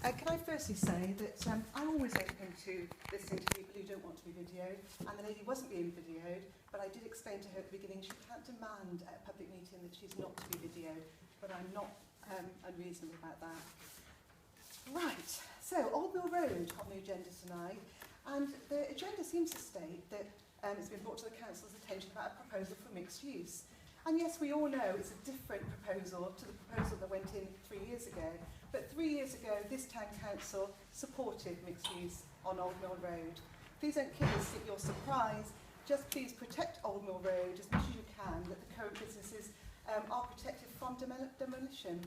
Can I firstly say that I'm always open to listening to people who don't want to be videoed, and the lady wasn't being videoed, but I did explain to her at the beginning she can't demand at a public meeting that she's not to be videoed, but I'm not unreasonable about that. Right, so Old Mill Road on the agenda tonight, and the agenda seems to state that it's been brought to the Council's attention about a proposal for mixed use. And yes, we all know it's a different proposal to the proposal that went in 3 years ago. But 3 years ago, this town council supported mixed use on Old Mill Road. Please don't kill us at your surprise. Just please protect Old Mill Road as much as you can, that the current businesses are protected from demolition.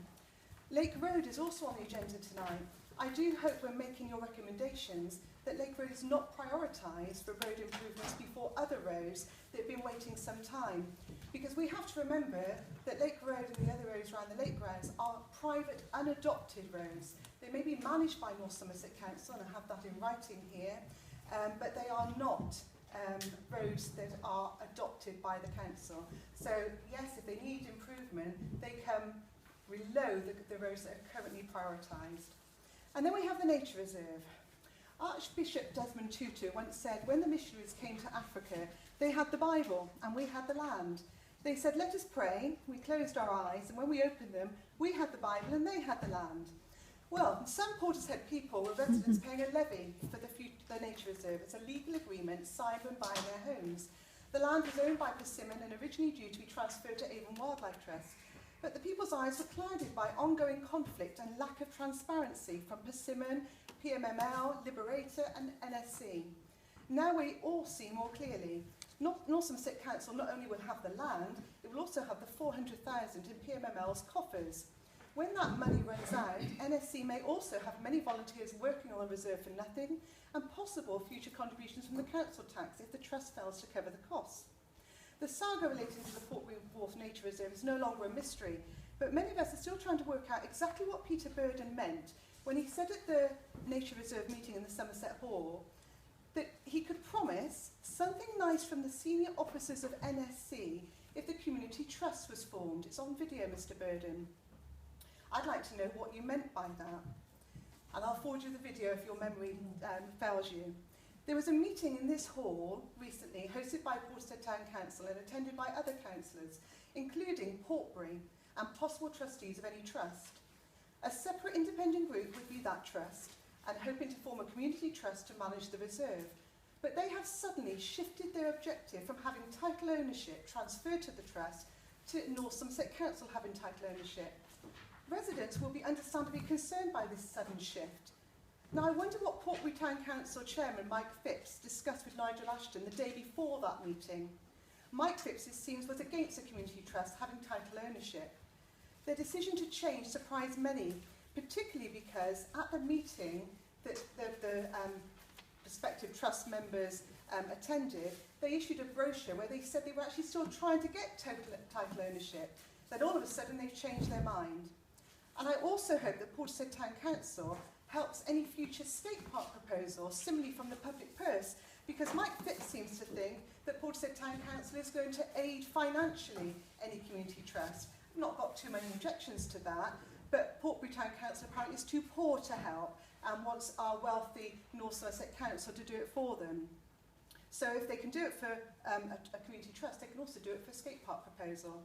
Lake Road is also on the agenda tonight. I do hope when making your recommendations that Lake Road is not prioritised for road improvements before other roads that have been waiting some time. Because we have to remember that Lake Road and the other roads around the lake grounds are private, unadopted roads. They may be managed by North Somerset Council, and I have that in writing here, but they are not roads that are adopted by the council. So yes, if they need improvement, they come below the roads that are currently prioritised. And then we have the Nature Reserve. Archbishop Desmond Tutu once said, when the missionaries came to Africa, they had the Bible and we had the land. They said, let us pray. We closed our eyes, and when we opened them, we had the Bible and they had the land. Well, some Portishead people were residents paying a levy for the Nature Reserve. It's a legal agreement signed when buying their homes. The land was owned by Persimmon and originally due to be transferred to Avon Wildlife Trust. But the people's eyes were clouded by ongoing conflict and lack of transparency from Persimmon, PMML, Liberator and NSC. Now we all see more clearly. North Somerset Council not only will have the land, it will also have the 400,000 in PMML's coffers. When that money runs out, NSC may also have many volunteers working on the reserve for nothing, and possible future contributions from the council tax if the trust fails to cover the costs. The saga relating to the Portbury Wharf Nature Reserve is no longer a mystery, but many of us are still trying to work out exactly what Peter Burden meant when he said at the Nature Reserve meeting in the Somerset Hall that he could promise something nice from the senior officers of NSC if the community trust was formed. It's on video, Mr. Burden. I'd like to know what you meant by that. And I'll forward you the video if your memory fails you. There was a meeting in this hall recently hosted by Portishead Town Council and attended by other councillors, including Portbury and possible trustees of any trust. A separate independent group would be that trust, and hoping to form a community trust to manage the reserve. But they have suddenly shifted their objective from having title ownership transferred to the trust to North Somerset Council having title ownership. Residents will be understandably concerned by this sudden shift. Now I wonder what Portbury Town Council Chairman Mike Phipps discussed with Nigel Ashton the day before that meeting. Mike Phipps, it seems, was against the community trust having title ownership. Their decision to change surprised many, particularly because at the meeting that the prospective trust members attended, they issued a brochure where they said they were actually still trying to get title ownership. Then all of a sudden they've changed their mind. And I also hope that Portishead Town Council helps any future Skatepark proposal, similarly from the public purse, because Mike Phipps seems to think that Portishead Town Council is going to aid financially any community trust. I've not got too many objections to that, but Portbury Town Council apparently is too poor to help and wants our wealthy North Somerset Council to do it for them. So if they can do it for a community trust, they can also do it for a Skatepark proposal.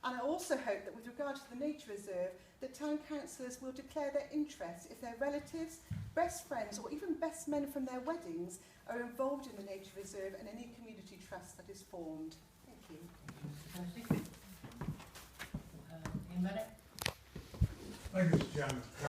And I also hope that with regard to the Nature Reserve, the town councillors will declare their interest if their relatives, best friends or even best men from their weddings are involved in the Nature Reserve and any community trust that is formed. Thank you. Ian Bennett. Thank you, Mr. Chairman.